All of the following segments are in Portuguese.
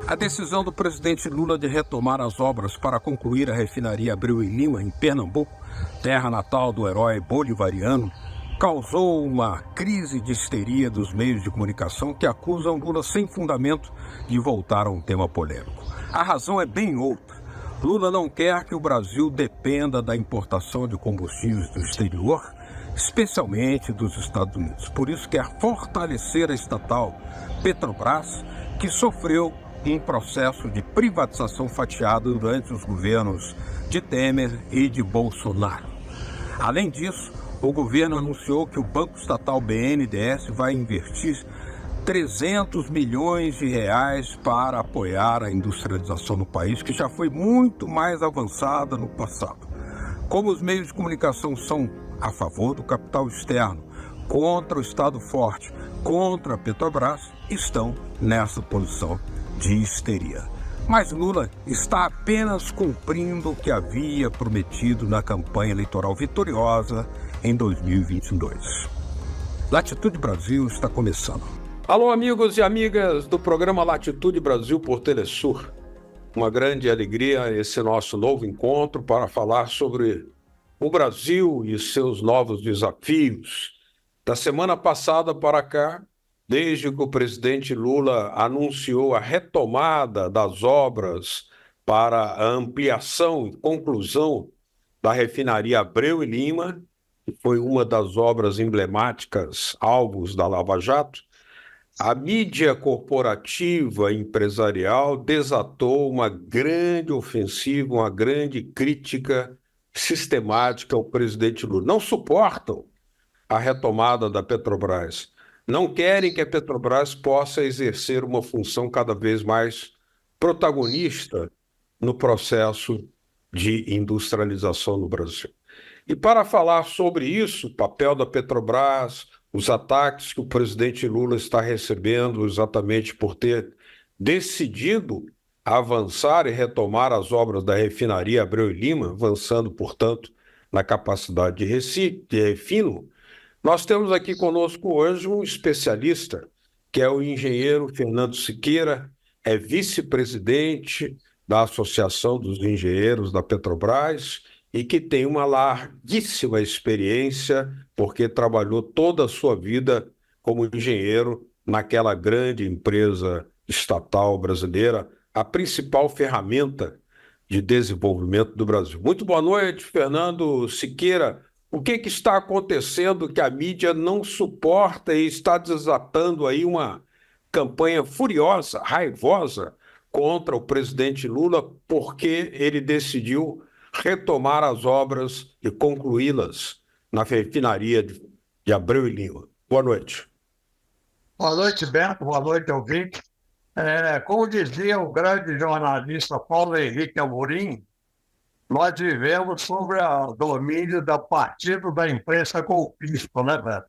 A decisão do presidente Lula de retomar as obras para concluir a refinaria Abreu e Lima, em Pernambuco, terra natal do herói bolivariano, causou uma crise de histeria dos meios de comunicação que acusam Lula sem fundamento de voltar a um tema polêmico. A razão é bem outra. Lula não quer que o Brasil dependa da importação de combustíveis do exterior, especialmente dos Estados Unidos. Por isso quer fortalecer a estatal Petrobras, que sofreu um processo de privatização fatiado durante os governos de Temer e de Bolsonaro. Além disso, o governo anunciou que o Banco Estatal BNDES vai investir 300 milhões de reais para apoiar a industrialização no país, que já foi muito mais avançada no passado. Como os meios de comunicação são a favor do capital externo, contra o Estado forte, contra a Petrobras, estão nessa posição de histeria. Mas Lula está apenas cumprindo o que havia prometido na campanha eleitoral vitoriosa em 2022. Latitude Brasil está começando. Alô, amigos e amigas do programa Latitude Brasil por Telesur. Uma grande alegria esse nosso novo encontro para falar sobre o Brasil e seus novos desafios. Da semana passada para cá, desde que o presidente Lula anunciou a retomada das obras para a ampliação e conclusão da refinaria Abreu e Lima, que foi uma das obras emblemáticas alvos da Lava Jato, a mídia corporativa empresarial desatou uma grande ofensiva, uma grande crítica sistemática ao presidente Lula. Não suportam a retomada da Petrobras. Não querem que a Petrobras possa exercer uma função cada vez mais protagonista no processo de industrialização no Brasil. E para falar sobre isso, o papel da Petrobras, os ataques que o presidente Lula está recebendo exatamente por ter decidido avançar e retomar as obras da refinaria Abreu e Lima, avançando, portanto, na capacidade de refino, nós temos aqui conosco hoje um especialista, que é o engenheiro Fernando Siqueira, é vice-presidente da Associação dos Engenheiros da Petrobras e que tem uma larguíssima experiência, porque trabalhou toda a sua vida como engenheiro naquela grande empresa estatal brasileira, a principal ferramenta de desenvolvimento do Brasil. Muito boa noite, Fernando Siqueira. O que está acontecendo que a mídia não suporta e está desatando aí uma campanha furiosa, raivosa contra o presidente Lula porque ele decidiu retomar as obras e concluí-las na refinaria de Abreu e Lima? Boa noite. Boa noite, Beto. Boa noite, ouvinte. Como dizia o grande jornalista Paulo Henrique Amorim, nós vivemos sob o domínio do partido da imprensa golpista, né, Beto?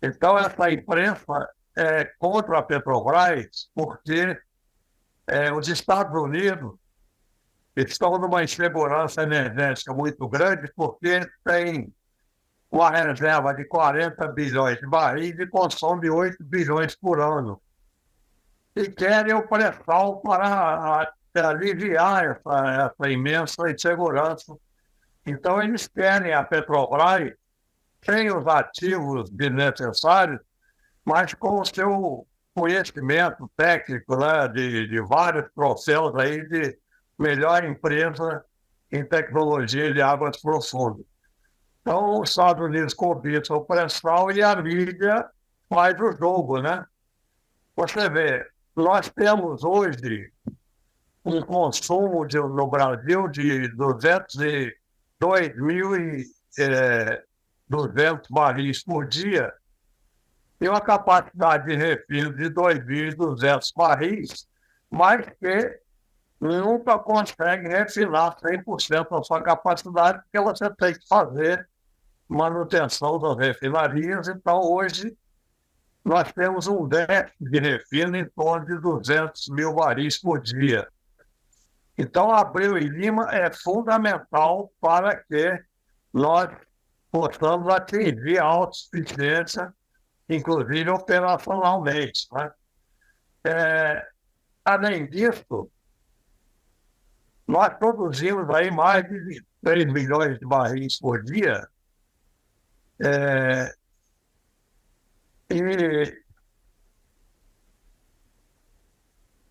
Então, essa imprensa é contra a Petrobras porque os Estados Unidos estão numa insegurança energética muito grande porque tem uma reserva de 40 bilhões de barris e consome 8 bilhões por ano. E querem o pré-sal para aliviar essa imensa insegurança. Então, eles querem a Petrobras sem os ativos desnecessários, mas com o seu conhecimento técnico, né, de vários troféus aí de melhor empresa em tecnologia de águas profundas. Então, os Estados Unidos cobiçam o pré-sal e a mídia faz o jogo, né? Você vê, nós temos hoje um consumo no Brasil de 202.200 barris por dia e uma capacidade de refino de 2.200 barris, mas que nunca consegue refinar 100% da sua capacidade, porque você tem que fazer manutenção das refinarias. Então, hoje, nós temos um déficit de refino em torno de 200 mil barris por dia. Então, Abreu e Lima é fundamental para que nós possamos atingir a autossuficiência, inclusive operacionalmente, né? Além disso, nós produzimos aí mais de 3 milhões de barris por dia, e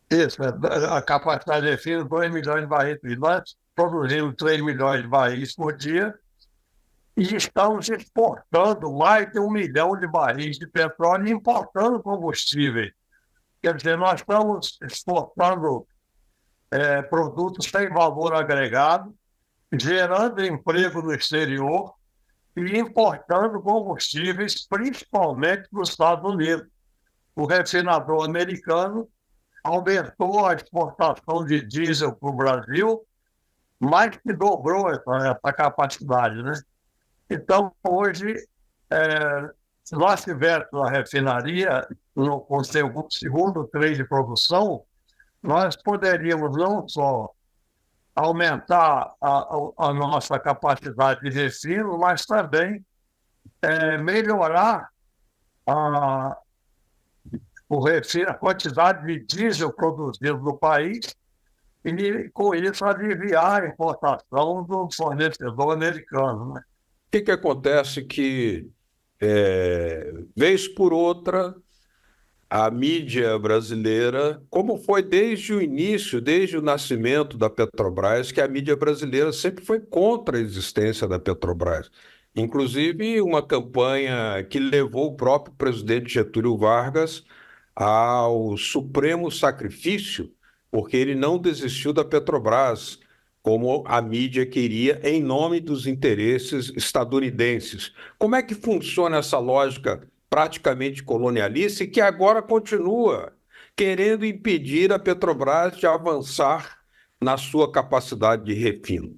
isso, a capacidade de refino, 2 milhões de barris por dia. Nós produzimos 3 milhões de barris por dia e estamos exportando mais de 1 milhão de barris de petróleo e importando combustíveis. Quer dizer, nós estamos exportando produtos sem valor agregado, gerando emprego no exterior e importando combustíveis, principalmente dos Estados Unidos. O refinador americano aumentou a exportação de diesel para o Brasil, mais que dobrou essa capacidade, né? Então, hoje, se nós tivéssemos a refinaria com o segundo trem de produção, nós poderíamos não só aumentar a nossa capacidade de refino, mas também melhorar a quantidade de diesel produzido no país e, com isso, aliviar a importação do fornecedor americano, né? O que acontece que, vez por outra, a mídia brasileira, como foi desde o início, desde o nascimento da Petrobras, que a mídia brasileira sempre foi contra a existência da Petrobras. Inclusive, uma campanha que levou o próprio presidente Getúlio Vargas ao supremo sacrifício, porque ele não desistiu da Petrobras, como a mídia queria, em nome dos interesses estadunidenses. Como é que funciona essa lógica praticamente colonialista e que agora continua querendo impedir a Petrobras de avançar na sua capacidade de refino?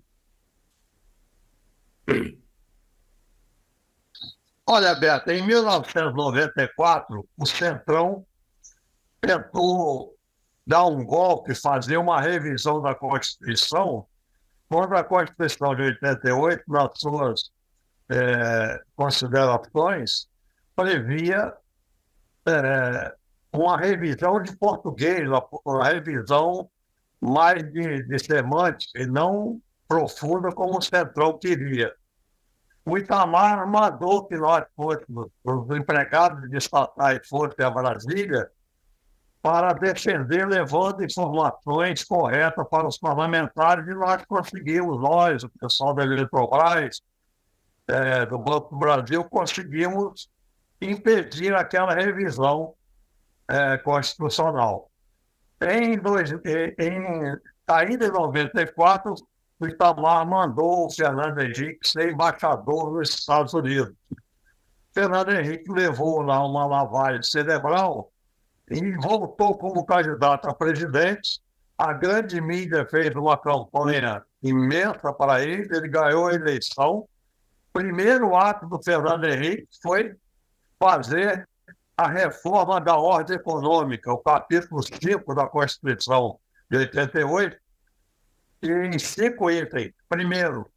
Olha, Beto, em 1994, o Centrão tentou dar um golpe, fazer uma revisão da Constituição, quando a Constituição de 88, nas suas considerações, previa uma revisão de português, uma revisão mais de semântica e não profunda como o Centrão queria. O Itamar mandou que nós fôssemos, os empregados de estatais fossem a Brasília para defender, levando informações corretas para os parlamentares, e nós conseguimos, nós, o pessoal da Eletrobras, do Banco do Brasil, conseguimos impedir aquela revisão constitucional. Ainda em 94, o Itamar mandou o Fernando Henrique ser embaixador nos Estados Unidos. Fernando Henrique levou lá uma lavagem cerebral e voltou como candidato a presidente. A grande mídia fez uma campanha imensa para ele ganhou a eleição. O primeiro ato do Fernando Henrique foi fazer a reforma da ordem econômica, o capítulo 5 da Constituição de 88, e em 5 itens. Primeiro,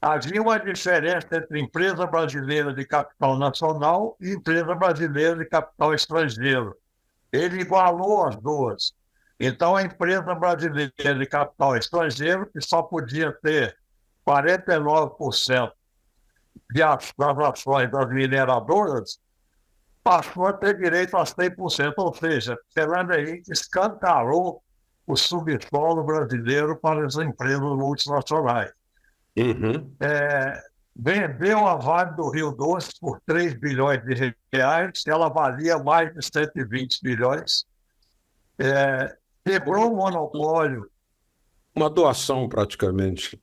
havia uma diferença entre empresa brasileira de capital nacional e empresa brasileira de capital estrangeiro. Ele igualou as duas. Então, a empresa brasileira de capital estrangeiro, que só podia ter 49% das ações das mineradoras, passou a ter direito a 100%, ou seja, Fernando Henrique escancarou o subsolo brasileiro para as empresas multinacionais. Uhum. Vendeu a Vale do Rio Doce por 3 bilhões de reais, ela valia mais de 120 bilhões. Quebrou o monopólio. Uma doação, praticamente.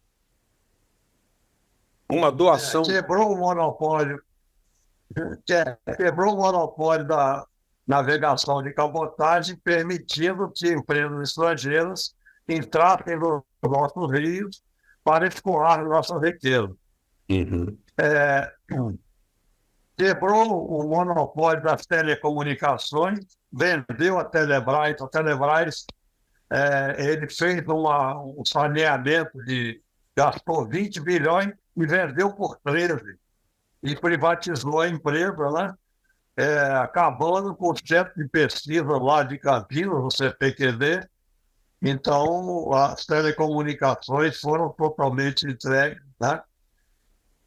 Uma doação. Quebrou o monopólio. Quebrou o monopólio da navegação de cabotagem, permitindo que empresas estrangeiras entrassem nos nossos rios para escoar nossas riquezas. Uhum. Quebrou o monopólio das telecomunicações, vendeu a Telebrás. A Telebrás, ele fez um saneamento gastou 20 bilhões e vendeu por 13. E privatizou a empresa, né? acabando com o centro de pesquisa lá de Campinas, o CPQD. Então, as telecomunicações foram totalmente entregues, né?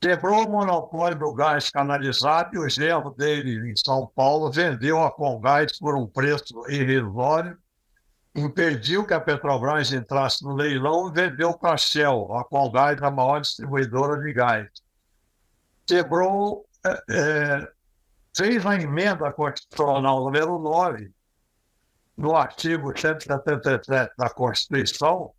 Quebrou o monopólio do gás canalizado e o genro dele, em São Paulo, vendeu a Comgás por um preço irrisório, impediu que a Petrobras entrasse no leilão e vendeu para a Shell, a Comgás, a maior distribuidora de gás. Quebrou, fez a emenda constitucional número 9, no artigo 177 da Constituição,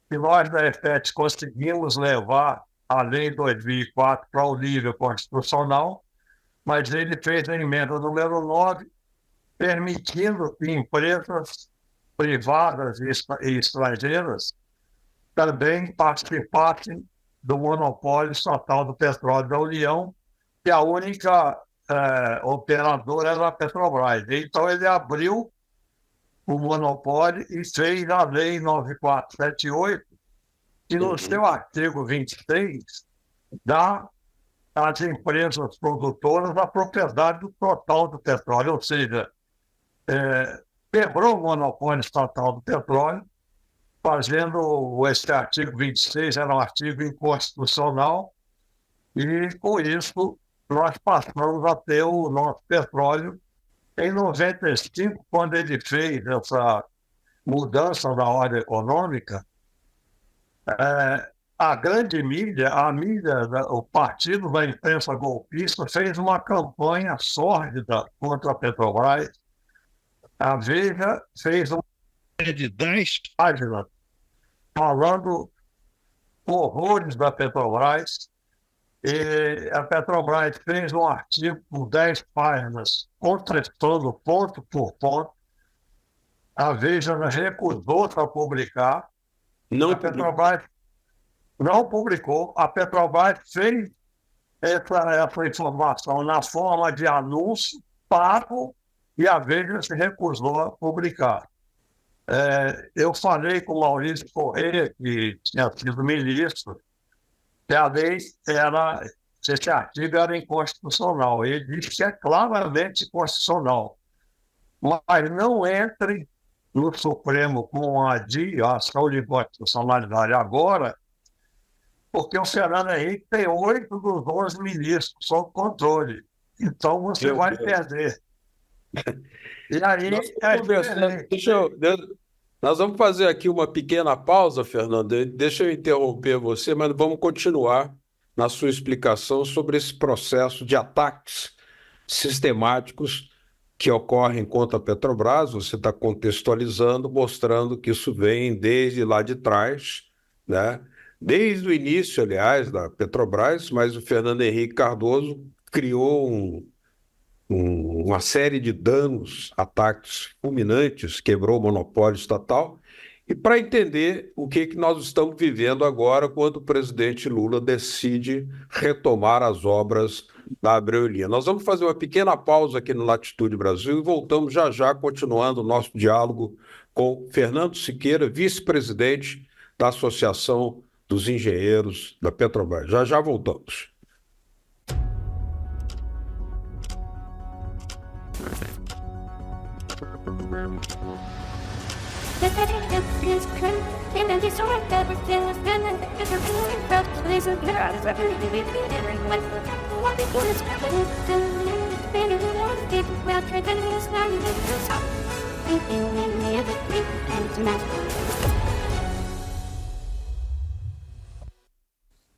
que nós da EFET conseguimos levar a Lei 2004 para o nível constitucional, mas ele fez a emenda número 9, permitindo que empresas privadas e estrangeiras também participassem do monopólio estatal do petróleo da União, que a única operadora era a Petrobras. Então, ele abriu o monopólio e fez a Lei 9478, que no seu artigo 26 dá às empresas produtoras a propriedade do total do petróleo, ou seja, quebrou o monopólio estatal do petróleo, fazendo esse artigo 26, era um artigo inconstitucional, e com isso nós passamos a ter o nosso petróleo. Em 95, quando ele fez essa mudança da ordem econômica, a grande mídia, o partido da imprensa golpista, fez uma campanha sórdida contra a Petrobras. A Veja fez uma série de 10 páginas falando horrores da Petrobras. E a Petrobras fez um artigo com 10 páginas, contestando ponto por ponto. A Veja recusou-se a publicar. A Petrobras não publicou. A Petrobras fez essa informação na forma de anúncio pago e a Veja se recusou a publicar. Eu falei com o Maurício Correia, que tinha sido ministro, que a lei esse artigo era inconstitucional. Ele disse que é claramente constitucional. Mas não entre no Supremo com a ação de inconstitucionalidade agora, porque o Fernando Henrique tem 8 dos 11 ministros sob controle. Então você vai perder. E aí nós vamos fazer aqui uma pequena pausa, Fernando. Deixa eu interromper você, mas vamos continuar na sua explicação sobre esse processo de ataques sistemáticos que ocorrem contra a Petrobras. Você está contextualizando, mostrando que isso vem desde lá de trás, né? Desde o início, aliás, da Petrobras, mas o Fernando Henrique Cardoso criou uma série de danos, ataques fulminantes, quebrou o monopólio estatal. E para entender o que nós estamos vivendo agora, quando o presidente Lula decide retomar as obras da Abreu e Lima. Nós vamos fazer uma pequena pausa aqui no Latitude Brasil e voltamos já já, continuando o nosso diálogo com Fernando Siqueira, vice-presidente da Associação dos Engenheiros da Petrobras. Já já voltamos.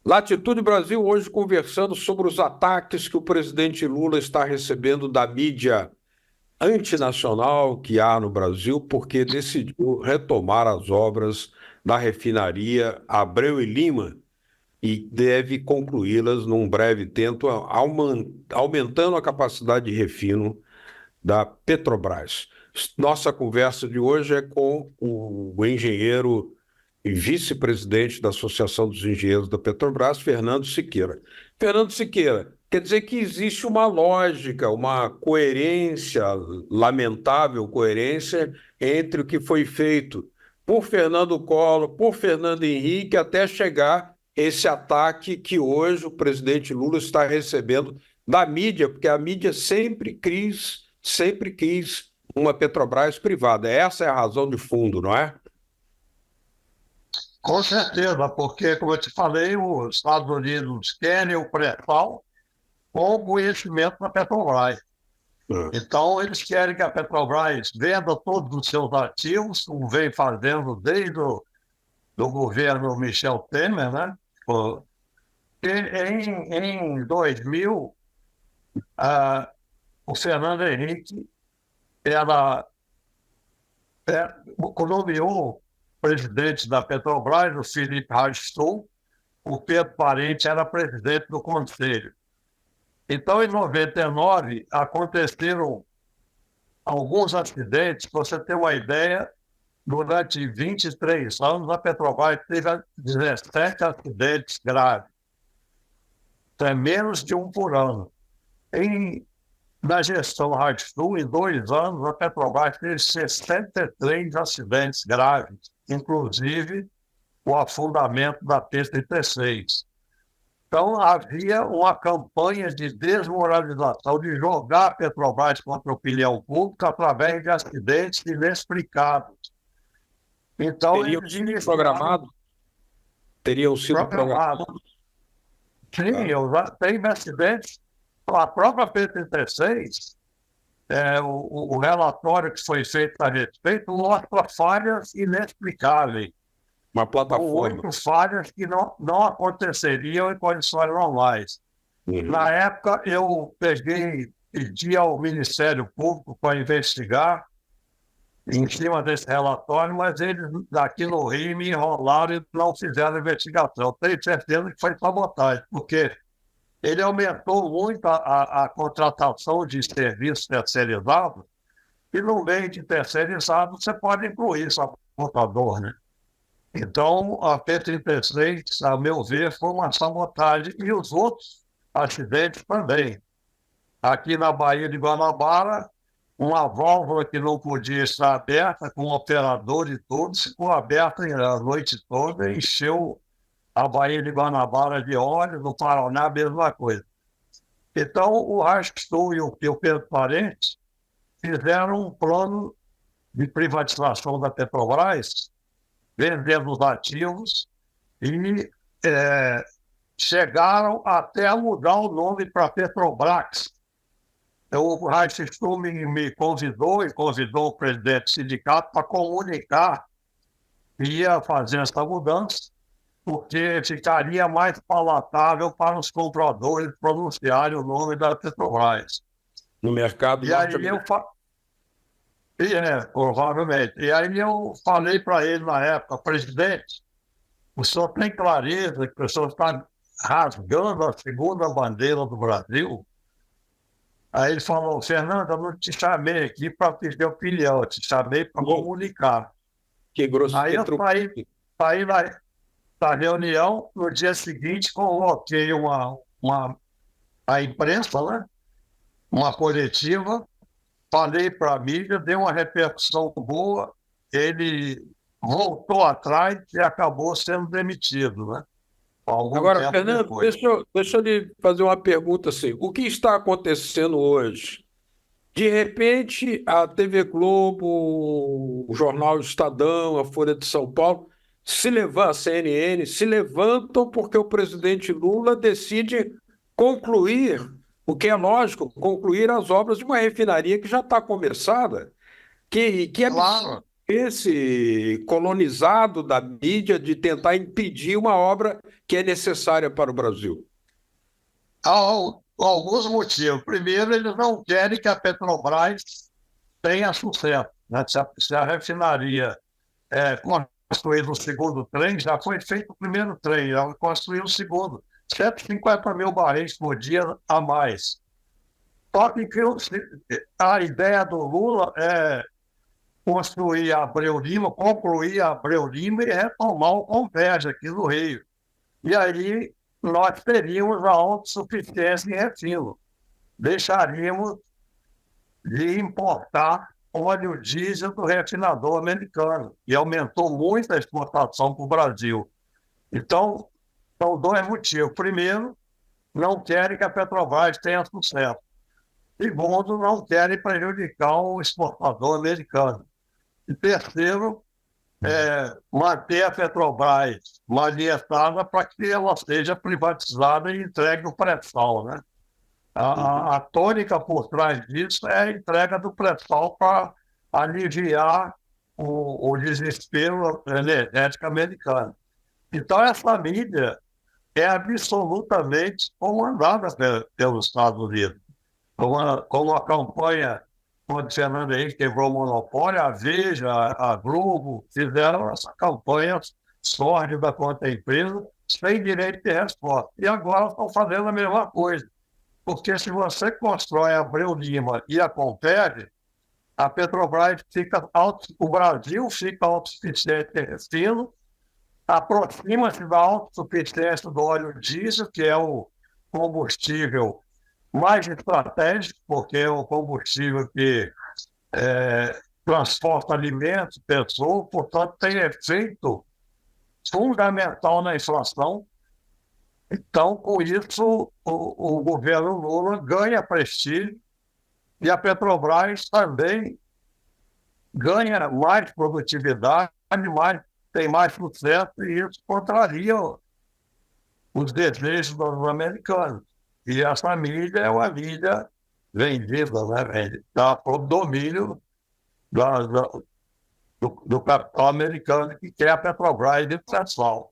Latitude Brasil, hoje conversando sobre os ataques que o presidente Lula está recebendo da mídia antinacional que há no Brasil, porque decidiu retomar as obras da refinaria Abreu e Lima e deve concluí-las num breve tempo, aumentando a capacidade de refino da Petrobras. Nossa conversa de hoje é com o engenheiro e vice-presidente da Associação dos Engenheiros da Petrobras, Fernando Siqueira. Fernando Siqueira, quer dizer que existe uma lógica, uma coerência, lamentável coerência, entre o que foi feito por Fernando Collor, por Fernando Henrique, até chegar esse ataque que hoje o presidente Lula está recebendo da mídia, porque a mídia sempre quis uma Petrobras privada. Essa é a razão de fundo, não é? Com certeza, porque, como eu te falei, os Estados Unidos querem o pré-sal com o conhecimento da Petrobras. Então, eles querem que a Petrobras venda todos os seus ativos, como vem fazendo desde o do governo Michel Temer, né? Em 2000, o Fernando Henrique nomeou o presidente da Petrobras, o Felipe Rastou, o Pedro Parente era presidente do conselho. Então, em 99, aconteceram alguns acidentes. Para você ter uma ideia, durante 23 anos, a Petrobras teve 17 acidentes graves. É menos de um por ano. Na gestão Rastou, em 2 anos, a Petrobras teve 63 acidentes graves, inclusive o afundamento da P-36. Então, havia uma campanha de desmoralização, de jogar a Petrobras contra a opinião pública através de acidentes inexplicados. Então, Teriam sido programados? Teriam sido programados? Sim, eu já tenho acidentes. A própria P-36, o relatório que foi feito a respeito mostra falhas inexplicáveis. Uma plataforma. 8 falhas que não aconteceriam em condições normais. Na época, eu pedi ao Ministério Público para investigar em cima desse relatório, mas eles daqui no Rio me enrolaram e não fizeram investigação. Tenho certeza que foi sabotagem, porque ele aumentou muito a contratação de serviços terceirizados, e no meio de terceirizado você pode incluir sabotador, né? Então, a P-36, a meu ver, foi uma sabotagem, e os outros acidentes também. Aqui na Baía de Guanabara, uma válvula que não podia estar aberta, com o operador e tudo, ficou aberta a noite toda e encheu a Baía de Guanabara de óleo. No Paraná, a mesma coisa. Então, o Rastou e o Pedro Parente fizeram um plano de privatização da Petrobras, vendendo os ativos, e chegaram até a mudar o nome para Petrobras. O Rastou me convidou e convidou o presidente do sindicato para comunicar que ia fazer essa mudança, porque ficaria mais palatável para os compradores pronunciarem o nome da Petrobras. No mercado norte-americano. Provavelmente. E aí eu falei para ele na época: presidente, o senhor tem clareza que o senhor está rasgando a segunda bandeira do Brasil? Aí ele falou: Fernando, eu não te chamei aqui para pedir opinião, eu te chamei para comunicar. Que grosso. Aí eu saí da reunião. No dia seguinte, convoquei a imprensa, né? Uma coletiva, falei para a mídia, deu uma repercussão boa, ele voltou atrás e acabou sendo demitido, né? Agora, Fernando, deixa eu lhe fazer uma pergunta assim. O que está acontecendo hoje? De repente, a TV Globo, o Jornal Estadão, a Folha de São Paulo, a CNN, se levantam porque o presidente Lula decide concluir, o que é lógico, concluir as obras de uma refinaria que já está começada. Que é Claro. Esse colonizado da mídia de tentar impedir uma obra que é necessária para o Brasil? Há alguns motivos. Primeiro, eles não querem que a Petrobras tenha sucesso, né? Se a refinaria construir o segundo trem, já foi feito o primeiro trem, já construir o segundo. 150 mil barris por dia a mais. Só que a ideia do Lula é concluir a Abreu Lima e retomar o Comércio aqui no Rio. E aí nós teríamos a autossuficiência em refino. Deixaríamos de importar óleo diesel do refinador americano, e aumentou muito a exportação para o Brasil. Então, são 2 motivos. Primeiro, não querem que a Petrobras tenha sucesso. Segundo, não querem prejudicar o exportador americano. E terceiro, manter a Petrobras manietada para que ela seja privatizada e entregue o pré-sal, né? A tônica por trás disso é a entrega do pré-sal para aliviar o desespero energético americano. Então, essa mídia é absolutamente comandada pelos Estados Unidos. Como a campanha, quando Fernando Henrique quebrou o monopólio, a Veja, a Globo, fizeram essa campanha sórdida contra a empresa, sem direito de resposta. E agora estão fazendo a mesma coisa. Porque se você constrói a Abreu Lima e a Compete, a Petrobras o Brasil fica autossuficiente em refino, aproxima-se da autossuficiência do óleo diesel, que é o combustível mais estratégico, porque é o combustível que transporta alimentos, pessoas, portanto, tem efeito fundamental na inflação. Então, com isso, o governo Lula ganha prestígio e a Petrobras também ganha mais produtividade, tem mais sucesso, e isso contraria os desejos dos americanos. E essa mídia é uma mídia vendida, né? Está sob domínio do capital americano, que quer a Petrobras de pressão.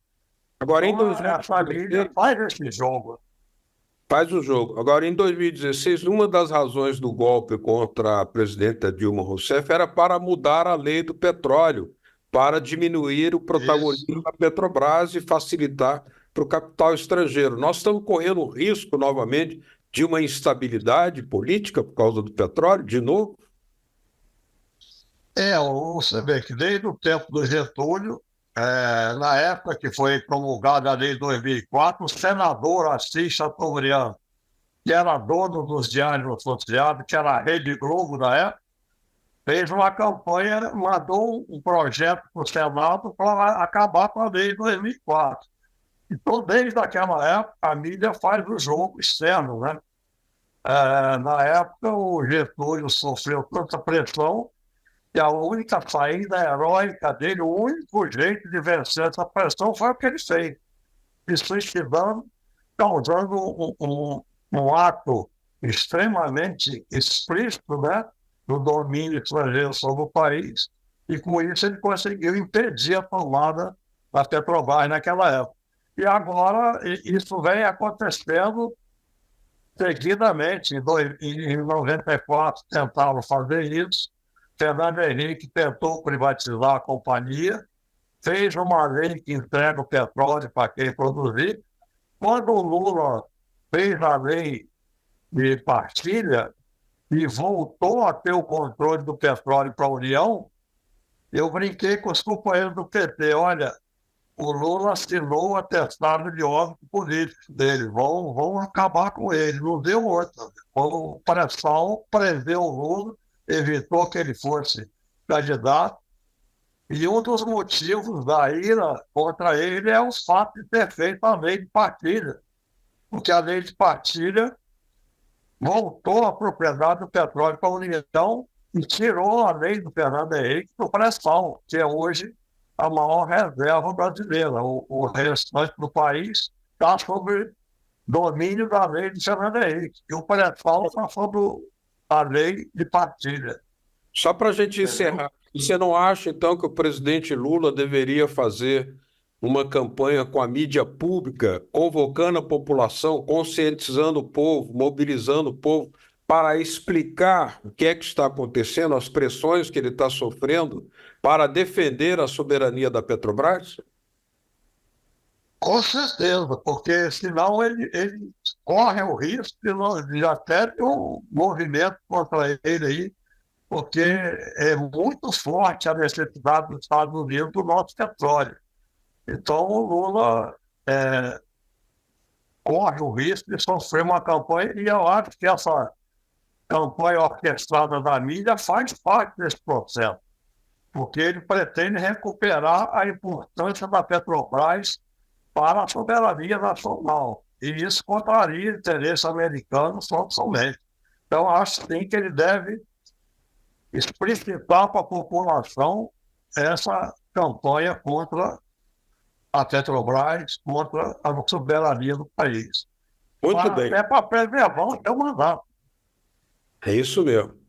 Agora, em Então, 2016, essa mídia faz esse jogo. faz o jogo. Agora, em 2016, uma das razões do golpe contra a presidenta Dilma Rousseff era para mudar a lei do petróleo, para diminuir o protagonismo da Petrobras e facilitar para o capital estrangeiro. Nós estamos correndo o risco, novamente, de uma instabilidade política por causa do petróleo, de novo? Você vê que desde o tempo do Getúlio, na época que foi promulgada a lei de 2004, o senador Assis Chateaubriand, que era dono dos Diários Associados, que era a Rede Globo da época, fez uma campanha, mandou um projeto para o Senado para acabar com a lei de 2004. Então, desde aquela época, a mídia faz o jogo externo, né? Na época, o Getúlio sofreu tanta pressão que a única saída heróica dele, o único jeito de vencer essa pressão foi o que ele fez. Se suicidando, causando um ato extremamente explícito, né, do domínio estrangeiro sobre o país, e com isso ele conseguiu impedir a tomada da Petrobras naquela época. E agora isso vem acontecendo seguidamente. Em 94 tentaram fazer isso, Fernando Henrique tentou privatizar a companhia, fez uma lei que entrega o petróleo para quem produzir. Quando o Lula fez a lei de partilha e voltou a ter o controle do petróleo para a União, eu brinquei com os companheiros do PT, olha, o Lula assinou o atestado de óbito político dele, vão acabar com ele, não deu outra. O pré-sal prendeu o Lula, evitou que ele fosse candidato, e um dos motivos da ira contra ele é o fato de ter feito a lei de partilha, porque a lei de partilha voltou a propriedade do petróleo para a União e tirou a lei do Fernando Henrique do pré-sal, que é hoje a maior reserva brasileira. O restante do país está sob domínio da lei de Fernando Henrique, e o pré-sal está sob a lei de partilha. Só para a gente encerrar, você não acha, então, que o presidente Lula deveria fazer uma campanha com a mídia pública, convocando a população, conscientizando o povo, mobilizando o povo, para explicar o que é que está acontecendo, as pressões que ele está sofrendo, para defender a soberania da Petrobras? Com certeza, porque senão ele corre o risco de até ter um movimento contra ele aí, porque é muito forte a necessidade dos Estados Unidos do nosso petróleo. Então, o Lula corre o risco de sofrer uma campanha, e eu acho que essa campanha orquestrada da mídia faz parte desse processo, porque ele pretende recuperar a importância da Petrobras para a soberania nacional. E isso contraria o interesse americano somente. Então, acho sim que ele deve explicitar para a população essa campanha contra a Petrobras, contra a soberania do país. Muito bem. É para preservar o seu mandato. É isso mesmo.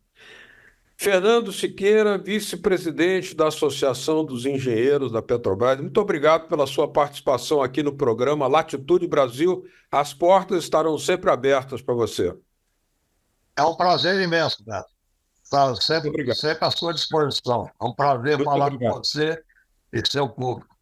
Fernando Siqueira, vice-presidente da Associação dos Engenheiros da Petrobras, muito obrigado pela sua participação aqui no programa Latitude Brasil. As portas estarão sempre abertas para você. É um prazer imenso, Beto. Está Muito obrigado. sempre à sua disposição. É um prazer Muito falar obrigado. com você e seu público.